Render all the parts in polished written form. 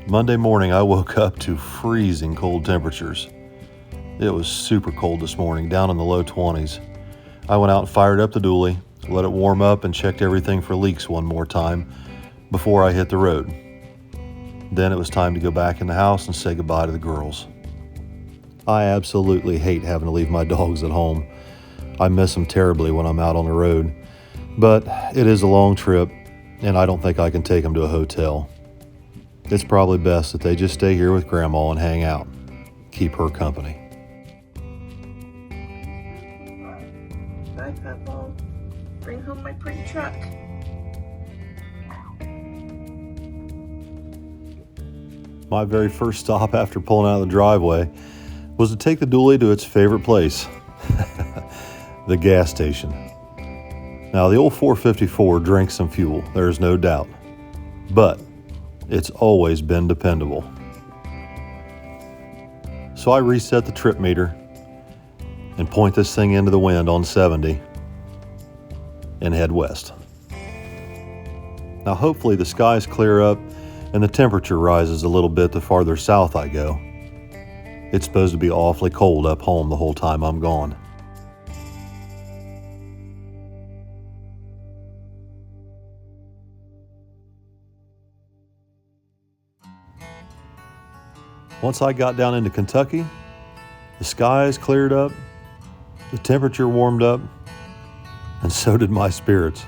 Monday morning, I woke up to freezing cold temperatures. It was super cold this morning, down in the low 20s. I went out and fired up the dually, let it warm up, and checked everything for leaks one more time before I hit the road. Then it was time to go back in the house and say goodbye to the girls. I absolutely hate having to leave my dogs at home. I miss them terribly when I'm out on the road. But it is a long trip, and I don't think I can take them to a hotel. It's probably best that they just stay here with Grandma and hang out. Keep her company. Bye, Pebble. Bring home my pretty truck. My very first stop after pulling out of the driveway was to take the dually to its favorite place, the gas station. Now, the old 454 drinks some fuel, there's no doubt, but it's always been dependable. So I reset the trip meter and point this thing into the wind on 70 and head west. Now, hopefully the skies clear up and the temperature rises a little bit the farther south I go. It's supposed to be awfully cold up home the whole time I'm gone. Once I got down into Kentucky, the skies cleared up, the temperature warmed up, and so did my spirits.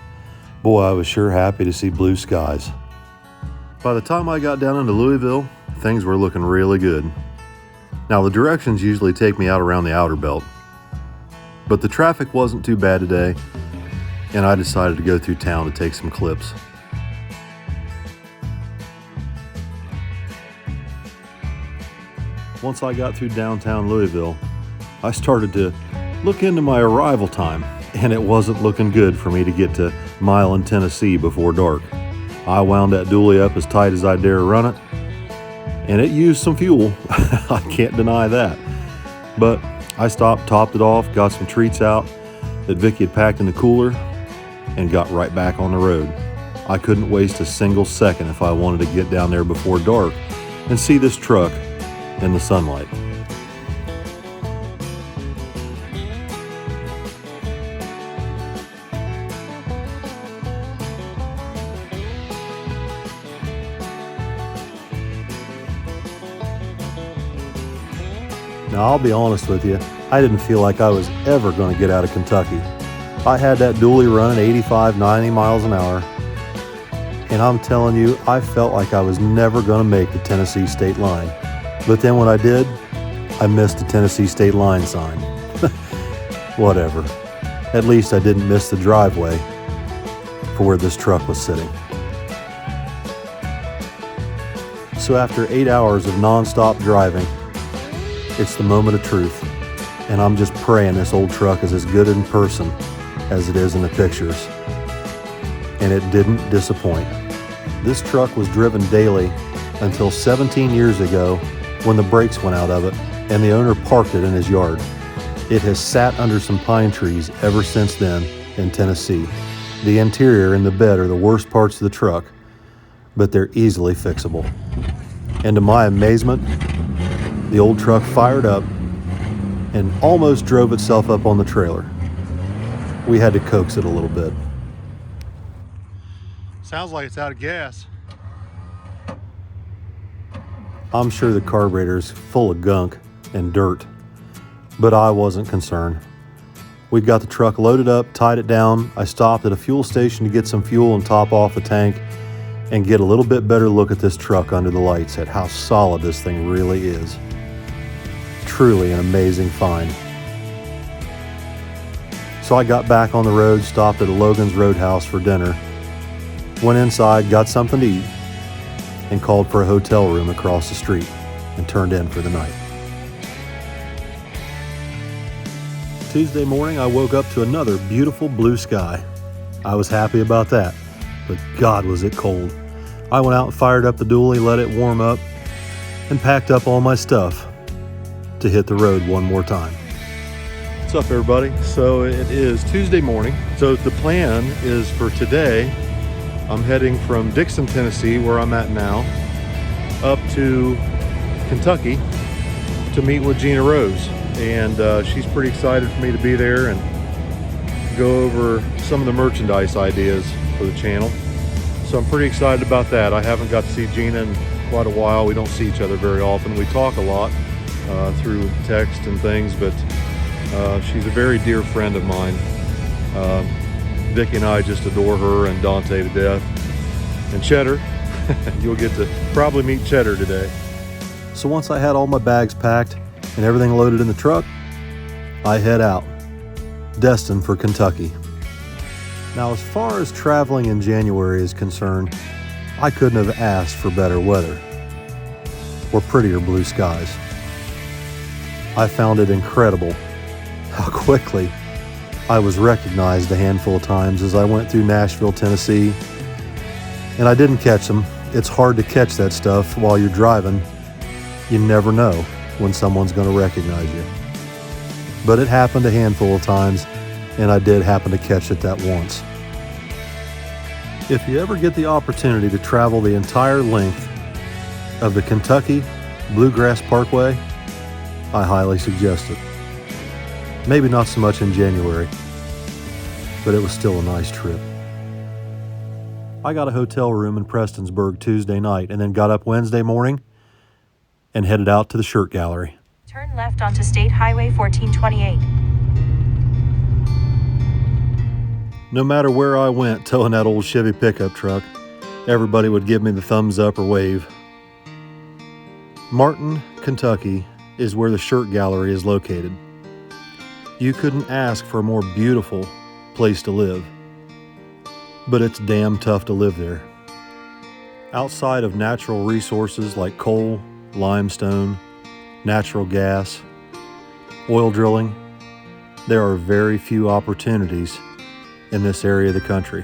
Boy, I was sure happy to see blue skies. By the time I got down into Louisville, things were looking really good. Now, the directions usually take me out around the outer belt, but the traffic wasn't too bad today, and I decided to go through town to take some clips. Once I got through downtown Louisville, I started to look into my arrival time, and it wasn't looking good for me to get to Milan, Tennessee before dark. I wound that dually up as tight as I dare run it, and it used some fuel. I can't deny that. But I stopped, topped it off, got some treats out that Vicky had packed in the cooler, and got right back on the road. I couldn't waste a single second if I wanted to get down there before dark and see this truck in the sunlight. Now, I'll be honest with you, I didn't feel like I was ever going to get out of Kentucky. I had that dually running 85, 90 miles an hour, and I'm telling you, I felt like I was never going to make the Tennessee state line. But then when I did, I missed the Tennessee state line sign. Whatever. At least I didn't miss the driveway for where this truck was sitting. So after 8 hours of nonstop driving, it's the moment of truth. And I'm just praying this old truck is as good in person as it is in the pictures. And it didn't disappoint. This truck was driven daily until 17 years ago when the brakes went out of it and the owner parked it in his yard. It has sat under some pine trees ever since then in Tennessee. The interior and the bed are the worst parts of the truck, but they're easily fixable. And to my amazement, the old truck fired up and almost drove itself up on the trailer. We had to coax it a little bit. Sounds like it's out of gas. I'm sure the carburetor's full of gunk and dirt, but I wasn't concerned. We got the truck loaded up, tied it down. I stopped at a fuel station to get some fuel and top off the tank and get a little bit better look at this truck under the lights at how solid this thing really is. Truly an amazing find. So I got back on the road, stopped at a Logan's Roadhouse for dinner, went inside, got something to eat, and called for a hotel room across the street and turned in for the night. Tuesday morning, I woke up to another beautiful blue sky. I was happy about that, but God was it cold. I went out and fired up the dually, let it warm up, and packed up all my stuff to hit the road one more time. What's up, everybody? So it is Tuesday morning. So the plan is for today, I'm heading from Dixon, Tennessee, where I'm at now, up to Kentucky to meet with Gina Rose, and she's pretty excited for me to be there and go over some of the merchandise ideas for the channel. So I'm pretty excited about that. I haven't got to see Gina in quite a while. We don't see each other very often. We talk a lot through text and things, but she's a very dear friend of mine. Vicky and I just adore her and Dante to death. And Cheddar, you'll get to probably meet Cheddar today. So once I had all my bags packed and everything loaded in the truck, I head out, destined for Kentucky. Now, as far as traveling in January is concerned, I couldn't have asked for better weather or prettier blue skies. I found it incredible how quickly I was recognized a handful of times as I went through Nashville, Tennessee, and I didn't catch them. It's hard to catch that stuff while you're driving. You never know when someone's going to recognize you. But it happened a handful of times, and I did happen to catch it that once. If you ever get the opportunity to travel the entire length of the Kentucky Bluegrass Parkway, I highly suggest it. Maybe not so much in January, but it was still a nice trip. I got a hotel room in Prestonsburg Tuesday night and then got up Wednesday morning and headed out to the shirt gallery. Turn left onto State Highway 1428. No matter where I went towing that old Chevy pickup truck, everybody would give me the thumbs up or wave. Martin, Kentucky is where the shirt gallery is located. You couldn't ask for a more beautiful place to live, but it's damn tough to live there. Outside of natural resources like coal, limestone, natural gas, oil drilling, there are very few opportunities in this area of the country.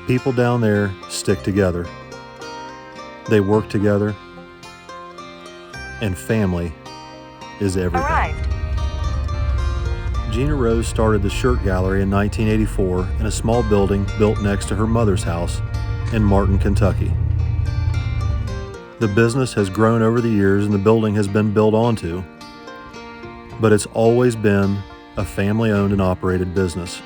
People down there stick together. They work together, and family is everything. Arrived. Gina Rose started the shirt gallery in 1984 in a small building built next to her mother's house in Martin, Kentucky. The business has grown over the years and the building has been built onto, but it's always been a family-owned and operated business.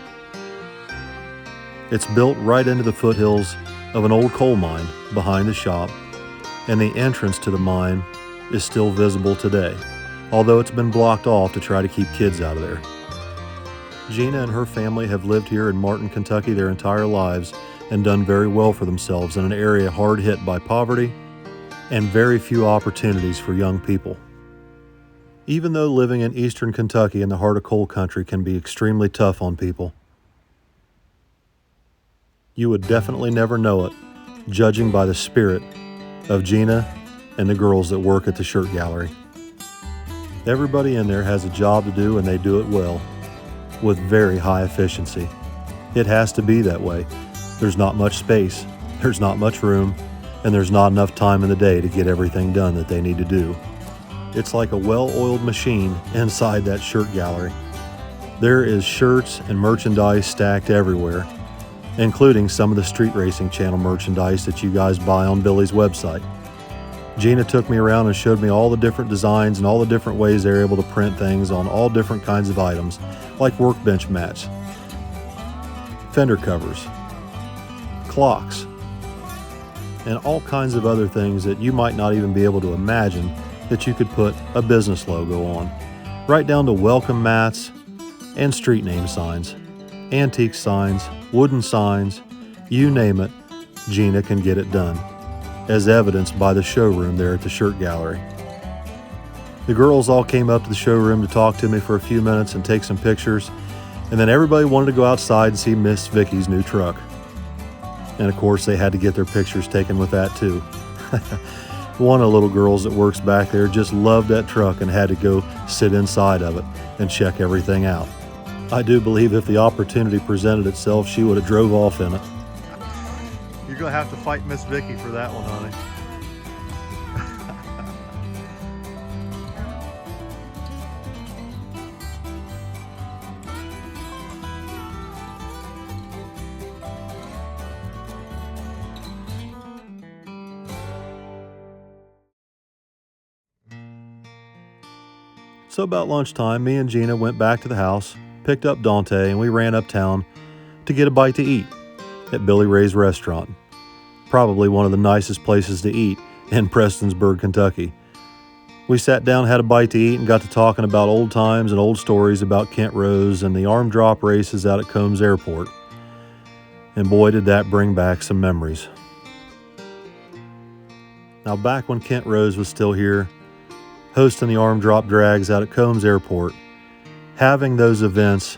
It's built right into the foothills of an old coal mine behind the shop, and the entrance to the mine is still visible today, although it's been blocked off to try to keep kids out of there. Gina and her family have lived here in Martin, Kentucky their entire lives and done very well for themselves in an area hard hit by poverty and very few opportunities for young people. Even though living in eastern Kentucky in the heart of coal country can be extremely tough on people, you would definitely never know it, judging by the spirit of Gina and the girls that work at the shirt gallery. Everybody in there has a job to do and they do it well, with very high efficiency. It has to be that way. There's not much space, there's not much room, and there's not enough time in the day to get everything done that they need to do. It's like a well-oiled machine inside that shirt gallery. There is shirts and merchandise stacked everywhere, including some of the Street Racing Channel merchandise that you guys buy on Billy's website. Gina took me around and showed me all the different designs and all the different ways they're able to print things on all different kinds of items, like workbench mats, fender covers, clocks, and all kinds of other things that you might not even be able to imagine that you could put a business logo on, right down to welcome mats and street name signs, antique signs, wooden signs, you name it, Gina can get it done, as evidenced by the showroom there at the shirt gallery. The girls all came up to the showroom to talk to me for a few minutes and take some pictures, and then everybody wanted to go outside and see Miss Vicky's new truck. And of course they had to get their pictures taken with that too. One of the little girls that works back there just loved that truck and had to go sit inside of it and check everything out. I do believe if the opportunity presented itself, she would have drove off in it. You're gonna have to fight Miss Vicky for that one, honey. So about lunchtime, me and Gina went back to the house, picked up Dante, and we ran uptown to get a bite to eat at Billy Ray's restaurant. Probably one of the nicest places to eat in Prestonsburg, Kentucky. We sat down, had a bite to eat, and got to talking about old times and old stories about Kent Rose and the arm drop races out at Combs Airport. And boy, did that bring back some memories. Now, back when Kent Rose was still here, hosting the arm drop drags out at Combs Airport, having those events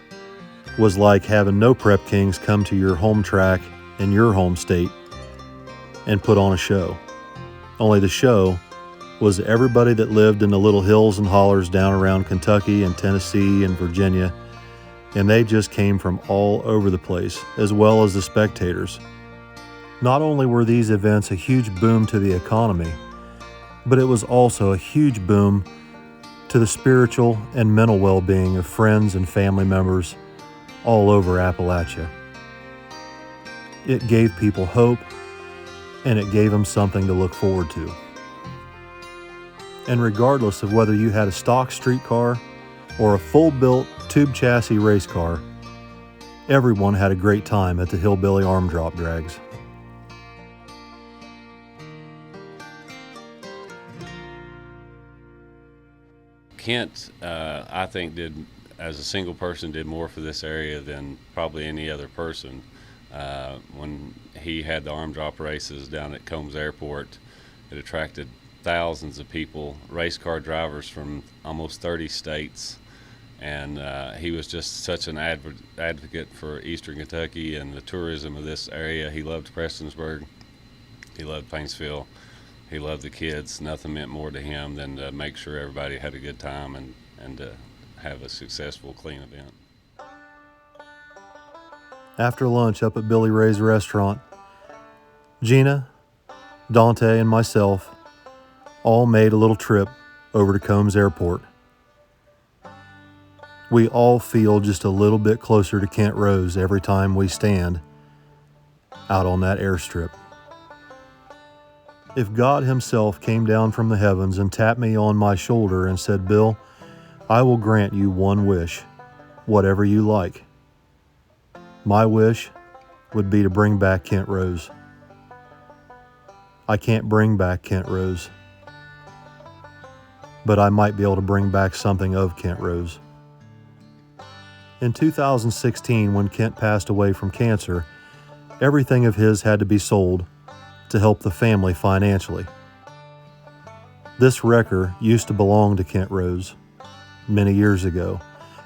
was like having no prep kings come to your home track in your home state and put on a show. Only the show was everybody that lived in the little hills and hollers down around Kentucky and Tennessee and Virginia, and they just came from all over the place, as well as the spectators. Not only were these events a huge boom to the economy, but it was also a huge boom to the spiritual and mental well-being of friends and family members all over Appalachia. It gave people hope, and it gave them something to look forward to. And regardless of whether you had a stock streetcar or a full-built tube chassis race car, everyone had a great time at the Hillbilly Arm Drop Drags. Kent, I think, as a single person, did more for this area than probably any other person. When he had the arm drop races down at Combs Airport, it attracted thousands of people, race car drivers from almost 30 states, and he was just such an advocate for Eastern Kentucky and the tourism of this area. He loved Prestonsburg, he loved Paintsville, he loved the kids. Nothing meant more to him than to make sure everybody had a good time and to have a successful, clean event. After lunch up at Billy Ray's restaurant, Gina, Dante, and myself all made a little trip over to Combs Airport. We all feel just a little bit closer to Kent Rose every time we stand out on that airstrip. If God himself came down from the heavens and tapped me on my shoulder and said, "Bill, I will grant you one wish, whatever you like," my wish would be to bring back Kent Rose. I can't bring back Kent Rose, but I might be able to bring back something of Kent Rose. In 2016, when Kent passed away from cancer, everything of his had to be sold to help the family financially. This wrecker used to belong to Kent Rose many years ago,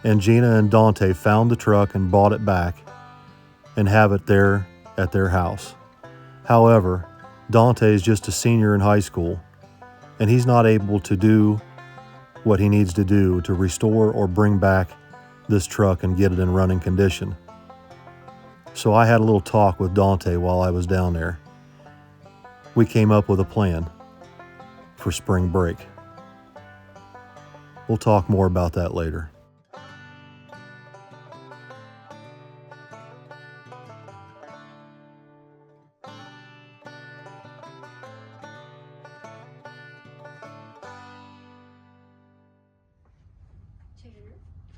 and Gina and Dante found the truck and bought it back and have it there at their house. However, Dante is just a senior in high school, and he's not able to do what he needs to do to restore or bring back this truck and get it in running condition. So I had a little talk with Dante while I was down there. We came up with a plan for spring break. We'll talk more about that later.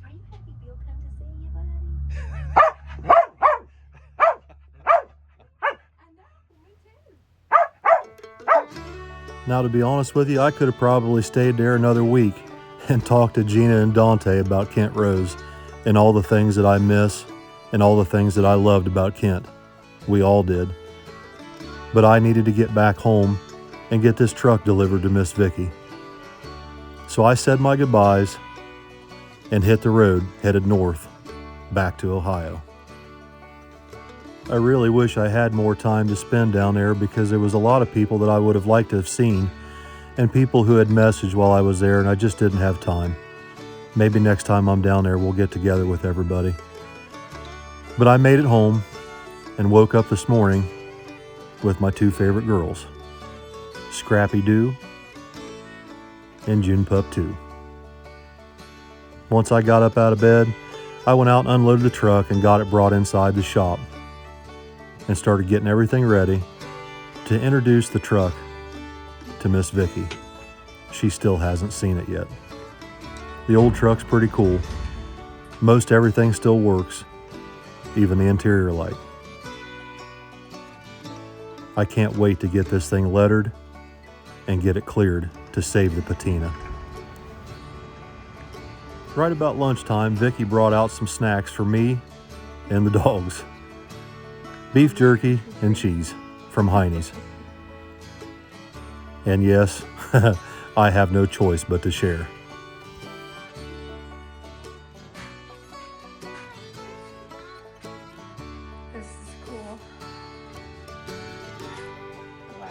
Are you happy Bill come to see you, buddy? I know, me too. Now, to be honest with you, I could have probably stayed there another week and talked to Gina and Dante about Kent Rose and all the things that I miss and all the things that I loved about Kent. We all did. But I needed to get back home and get this truck delivered to Miss Vicky. So I said my goodbyes and hit the road, headed north, back to Ohio. I really wish I had more time to spend down there because there was a lot of people that I would have liked to have seen and people who had messaged while I was there, and I just didn't have time. Maybe next time I'm down there we'll get together with everybody. But I made it home and woke up this morning with my two favorite girls, Scrappy Doo and June Pup 2. Once I got up out of bed, I went out and unloaded the truck and got it brought inside the shop and started getting everything ready to introduce the truck to Miss Vicky. She still hasn't seen it yet. The old truck's pretty cool. Most everything still works, even the interior light. I can't wait to get this thing lettered and get it cleared to save the patina. Right about lunchtime, Vicky brought out some snacks for me and the dogs. Beef jerky and cheese from Heine's. And yes, I have no choice but to share. This is cool. Wow.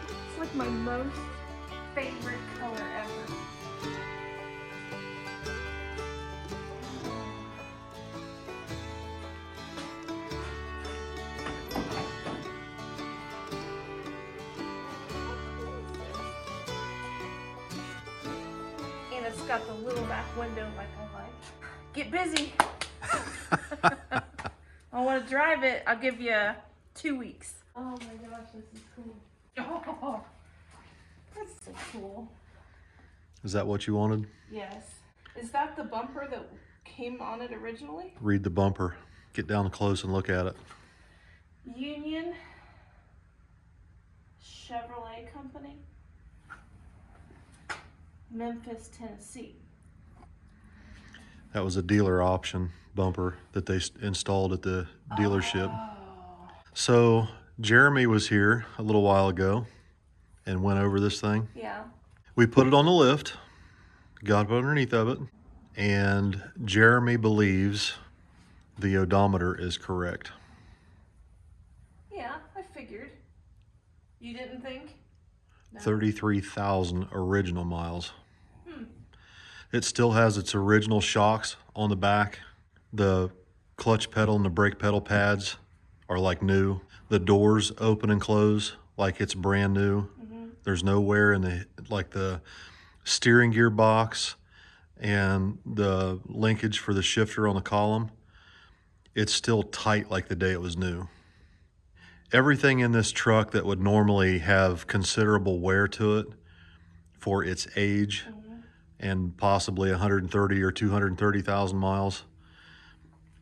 It's like my most favorite color ever. And it's got the little back window like I like. Get busy. I want to drive it. I'll give you 2 weeks. Oh my gosh, this is cool. Oh, that's so cool. Is that what you wanted? Yes. Is that the bumper that came on it originally? Read the bumper. Get down close and look at it. Union Chevrolet Company, Memphis, Tennessee. That was a dealer option bumper that they installed at the dealership. Oh. So Jeremy was here a little while ago and went over this thing. Yeah. We put it on the lift, got up underneath of it, and Jeremy believes the odometer is correct. Yeah, I figured. You didn't think? No. 33,000 original miles. It still has its original shocks on the back. The clutch pedal and the brake pedal pads are like new. The doors open and close like it's brand new. There's no wear in the steering gear box and the linkage for the shifter on the column. It's still tight like the day it was new. Everything in this truck that would normally have considerable wear to it for its age and possibly 130 or 230,000 miles,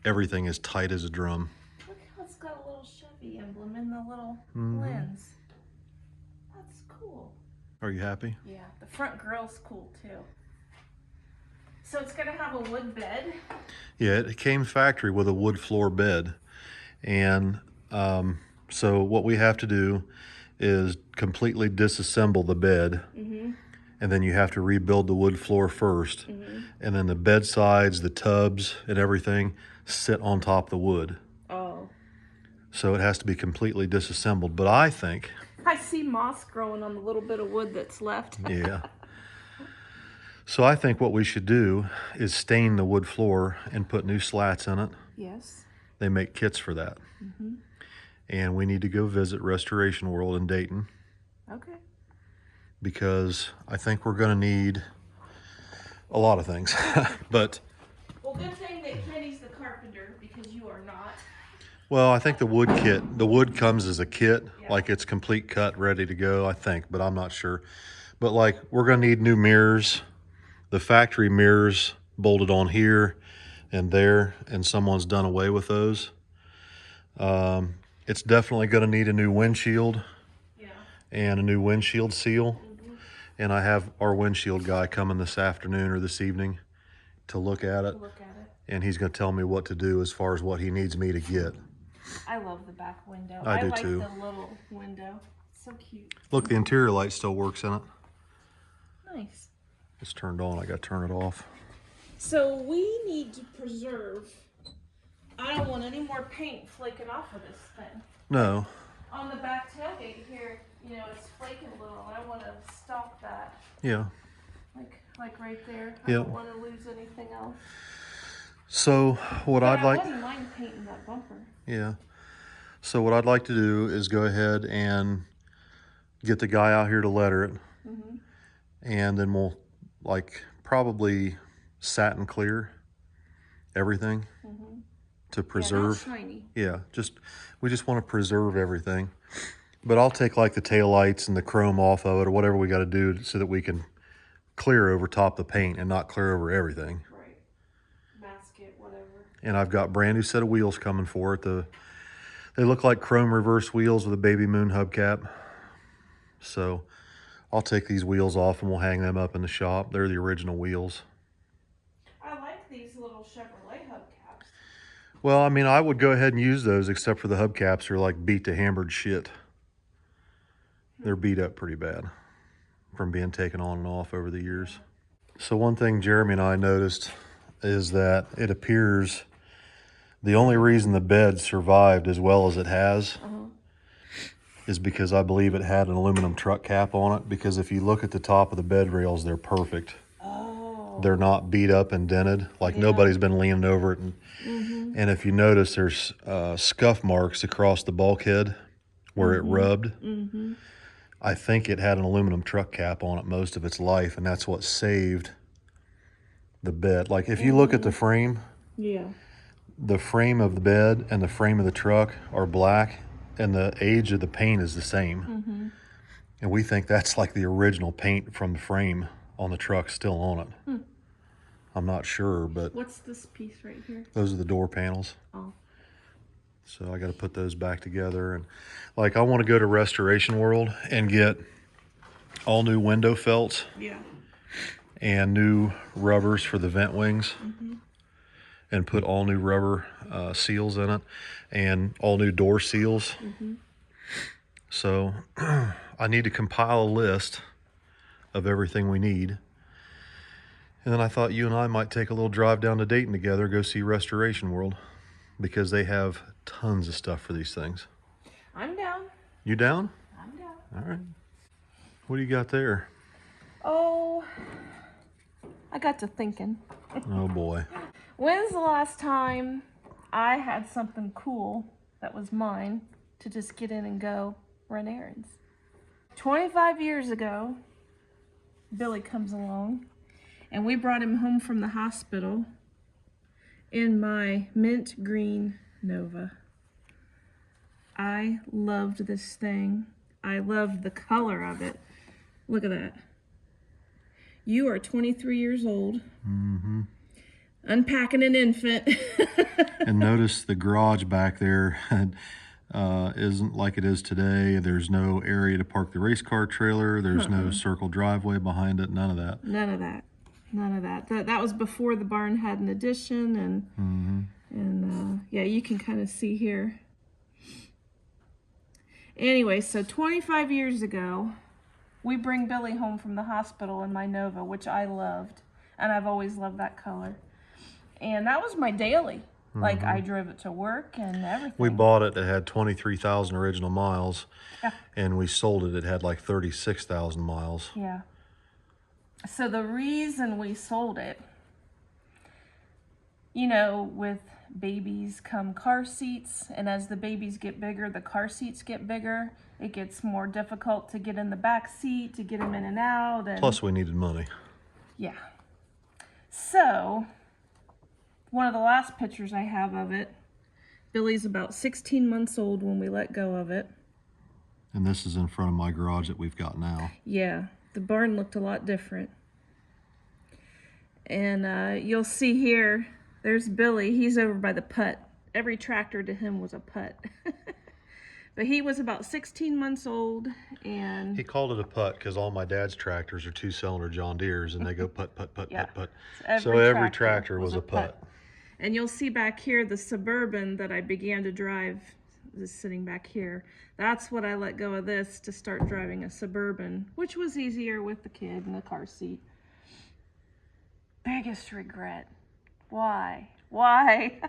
everything is tight as a drum. Look how it's got a little Chevy emblem in the little lens. That's cool. Are you happy? Yeah, the front grill's cool too. So it's gonna have a wood bed. Yeah, it came factory with a wood floor bed. And so what we have to do is completely disassemble the bed. And then you have to rebuild the wood floor first. And then the bed sides, the tubs and everything sit on top of the wood. Oh. So it has to be completely disassembled. But I think, I see moss growing on the little bit of wood that's left. yeah. So I think what we should do is stain the wood floor and put new slats in it. Yes. They make kits for that. And we need to go visit Restoration World in Dayton Okay. because I think we're gonna need a lot of things. But, Well, good thing that Kenny's the carpenter because you are not. well, I think the wood comes as a kit, like it's complete cut, ready to go, I think, but I'm not sure. But like, we're gonna need new mirrors. The factory mirrors bolted on here and there, and someone's done away with those. It's definitely gonna need a new windshield and a new windshield seal. And I have our windshield guy coming this afternoon or this evening to look at it. And he's gonna tell me what to do as far as what he needs me to get. I love the back window. I do like too. the little window. So cute. Look, the interior light still works in it. Nice. It's turned on, I gotta turn it off. So we need to preserve. I don't want any more paint flaking off of this thing. No, On the back tailgate here, you know, it's flaking a little, and I want to stop that. yeah. Like right there. I Yep. don't want to lose anything else. So what But I'd like, I wouldn't mind painting that bumper. yeah. So what I'd like to do is go ahead and get the guy out here to letter it. And then we'll like probably satin clear everything to preserve. Yeah, not shiny. Yeah, we just want to preserve everything. But I'll take like the taillights and the chrome off of it or whatever we got to do so that we can clear over top the paint and not clear over everything. Right. Mask it, whatever. And I've got brand new set of wheels coming for it. They look like chrome reverse wheels with a baby moon hubcap. So I'll take these wheels off and we'll hang them up in the shop. They're the original wheels. I like these little Chevrolet hubcaps. Well, I mean, I would go ahead and use those, except for the hubcaps are like beat to hammered shit. They're beat up pretty bad from being taken on and off over the years. So one thing Jeremy and I noticed is that it appears the only reason the bed survived as well as it has is because I believe it had an aluminum truck cap on it, because if you look at the top of the bed rails, they're perfect. Oh. They're not beat up and dented, like nobody's been leaning over it. And if you notice, there's scuff marks across the bulkhead where it rubbed. I think it had an aluminum truck cap on it most of its life, and that's what saved the bed. Like if you look at the frame, the frame of the bed and the frame of the truck are black, and the age of the paint is the same. And we think that's like the original paint from the frame on the truck still on it. I'm not sure, but What's this piece right here? those are the door panels. Oh. So I got to put those back together. And like, I want to go to Restoration World and get all new window felts and new rubbers for the vent wings, and put all new rubber seals in it, and all new door seals. So I need to compile a list of everything we need. And then I thought you and I might take a little drive down to Dayton together, go see Restoration World, because they have tons of stuff for these things. I'm down. You down? I'm down. All right. What do you got there? Oh, I got to thinking. Oh boy. When's the last time I had something cool that was mine to just get in and go run errands? 25 years ago, Billy comes along, and we brought him home from the hospital in my mint green Nova. I loved this thing. I loved the color of it. Look at that. You are 23 years old. Unpacking an infant. And notice the garage back there isn't like it is today. There's no area to park the race car trailer. There's no circle driveway behind it. None of that. None of that. None of that. That was before the barn had an addition, and yeah, you can kind of see here. Anyway, so 25 years ago, we bring Billy home from the hospital in my Nova, which I loved, and I've always loved that color. And that was my daily. Like, I drove it to work and everything. We bought it. It had 23,000 original miles, and we sold it. It had like 36,000 miles. Yeah. So the reason we sold it, you know, with babies come car seats, and as the babies get bigger, the car seats get bigger. It gets more difficult to get in the back seat, to get them in and out. And Plus, we needed money. yeah. So, one of the last pictures I have of it, Billy's about 16 months old when we let go of it. And this is in front of my garage that we've got now. Yeah, the barn looked a lot different. And you'll see here, there's Billy. He's over by the putt. Every tractor to him was a putt. But he was about 16 months old, and He called it a putt because all my dad's tractors are 2-cylinder John Deeres, and they go putt, putt, putt, Yeah. putt, putt. So So every tractor was a putt. And you'll see back here the Suburban that I began to drive is sitting back here. That's what I let go of this to start driving a Suburban, which was easier with the kid in the car seat. Biggest regret. Why? Why?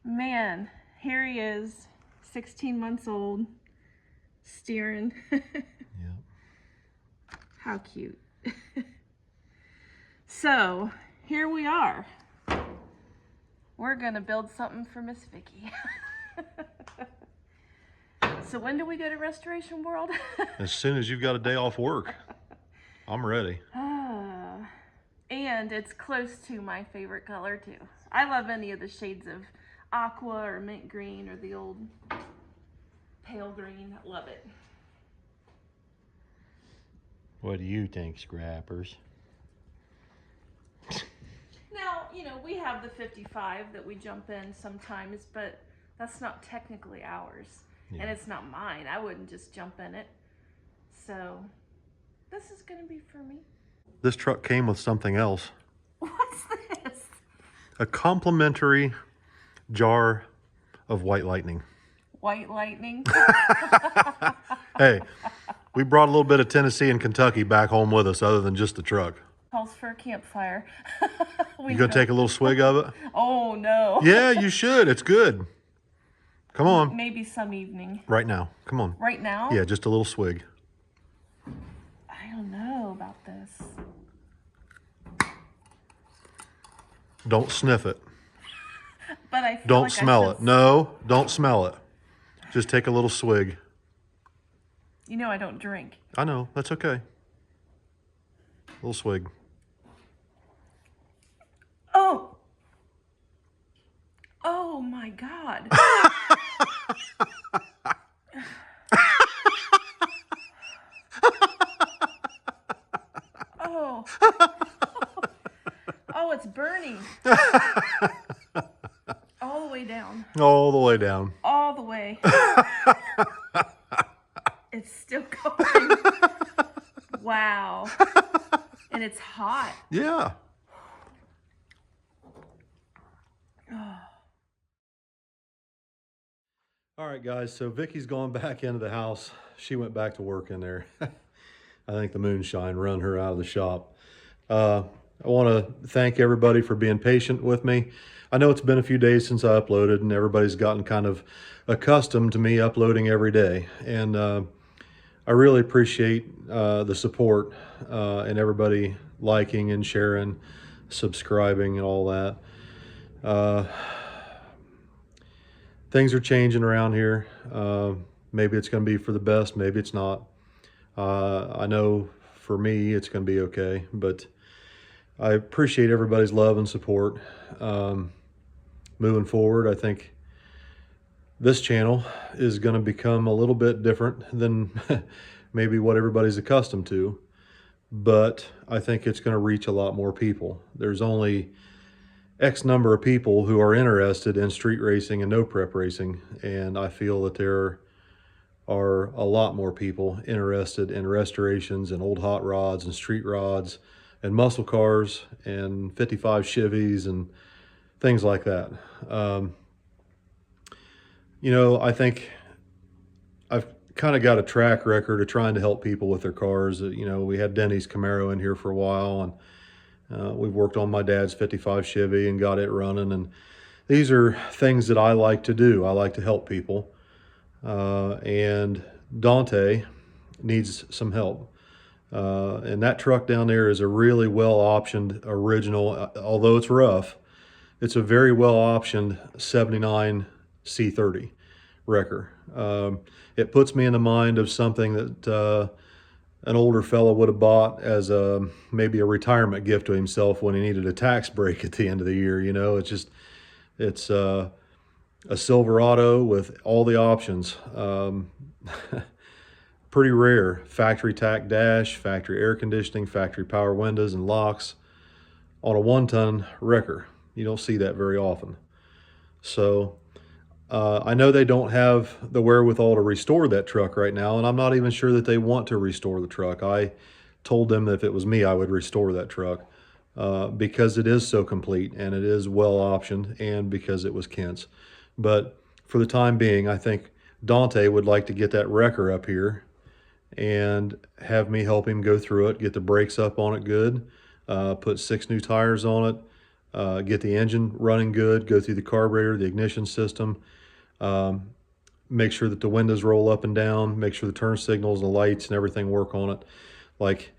Man, here he is, 16 months old, steering. Yeah. How cute. So, here we are. We're gonna build something for Miss Vicky. So when do we go to Restoration World? As soon as you've got a day off work, I'm ready. And it's close to my favorite color too. I love any of the shades of aqua or mint green or the old pale green. Love it. What do you think, Scrappers? Now, you know, we have the 55 that we jump in sometimes, but that's not technically ours. Yeah. And it's not mine. I wouldn't just jump in it. So, this is going to be for me. This truck came with something else. What's this? A complimentary jar of White Lightning. White lightning? Hey, we brought a little bit of Tennessee and Kentucky back home with us other than just the truck. Calls for a campfire. You gonna take a little swig of it? Oh, no. Yeah, you should. It's good. Come on. Maybe some evening. Right now. Come on. Right now? Yeah, just a little swig. I don't know about this. Don't sniff it. But I feel Don't like smell I it. No, don't smell it. Just take a little swig. You know I don't drink. I know. That's okay. A little swig. Oh! Oh my God. Oh. Oh, it's burning. All the way down. All the way down. All the way. It's still going. Wow. And it's hot. Yeah. All right, guys. So Vicky's gone back into the house. She went back to work in there. I think the moonshine run her out of the shop. I want to thank everybody for being patient with me. I know it's been a few days since I uploaded, and everybody's gotten kind of accustomed to me uploading every day. And I really appreciate the support and everybody liking and sharing, subscribing and all that. Things are changing around here. Maybe it's going to be for the best, maybe it's not. I know for me it's going to be okay, but I appreciate everybody's love and support. Moving forward, I think this channel is going to become a little bit different than maybe what everybody's accustomed to, but I think it's going to reach a lot more people. There's only X number of people who are interested in street racing and no prep racing, and I feel that there are a lot more people interested in restorations and old hot rods and street rods and muscle cars and 55 Chevys and things like that. You know, I think I've kind of got a track record of trying to help people with their cars. You know, we had Denny's Camaro in here for a while, and we've worked on my dad's 55 Chevy and got it running. And these are things that I like to do. I like to help people. And Dante needs some help. And that truck down there is a really well-optioned original, although it's rough. It's a very well-optioned 79 C-30 wrecker. It puts me in the mind of something that an older fellow would have bought as maybe a retirement gift to himself when he needed a tax break at the end of the year. You know, it's a Silverado with all the options. Pretty rare. Factory tack dash, factory air conditioning, factory power windows and locks on a 1-ton wrecker. You don't see that very often. So I know they don't have the wherewithal to restore that truck right now, and I'm not even sure that they want to restore the truck. I told them that if it was me, I would restore that truck because it is so complete and it is well optioned, and because it was Kent's. But for the time being, I think Dante would like to get that wrecker up here and have me help him go through it, get the brakes up on it good, put 6 new tires on it, get the engine running good, go through the carburetor, the ignition system, make sure that the windows roll up and down, make sure the turn signals, the lights and everything work on it. Like,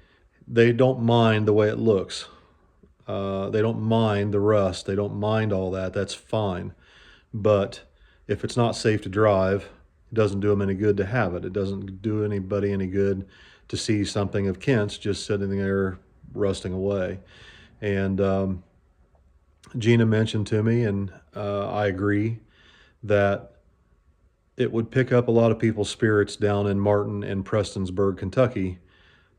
they don't mind the way it looks. They don't mind the rust. They don't mind all that. That's fine. But if it's not safe to drive, it doesn't do them any good to have it. It doesn't do anybody any good to see something of Kent's just sitting there rusting away. And Gina mentioned to me, and I agree, that it would pick up a lot of people's spirits down in Martin and Prestonsburg, Kentucky,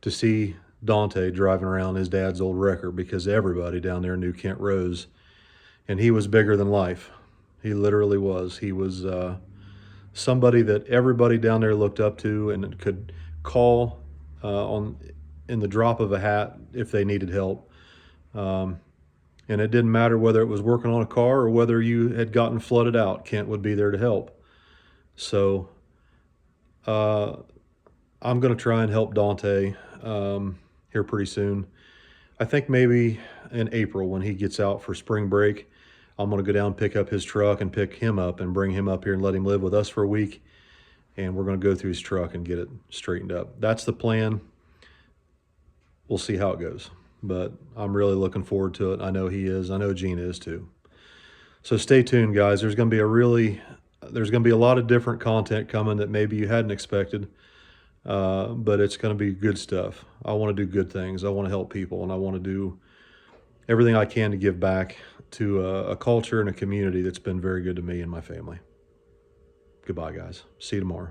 to see Dante driving around his dad's old wrecker, because everybody down there knew Kent Rose, and he was bigger than life. He literally was. He was somebody that everybody down there looked up to and could call in the drop of a hat if they needed help. And it didn't matter whether it was working on a car or whether you had gotten flooded out, Kent would be there to help. So I'm going to try and help Dante here pretty soon. I think maybe in April when he gets out for spring break, I'm going to go down, pick up his truck and pick him up and bring him up here and let him live with us for a week. And we're going to go through his truck and get it straightened up. That's the plan. We'll see how it goes. But I'm really looking forward to it. I know he is. I know Gina is too. So stay tuned, guys. There's going to be a lot of different content coming that maybe you hadn't expected. But it's going to be good stuff. I want to do good things. I want to help people, and I want to do everything I can to give back to a culture and a community that's been very good to me and my family. Goodbye, guys. See you tomorrow.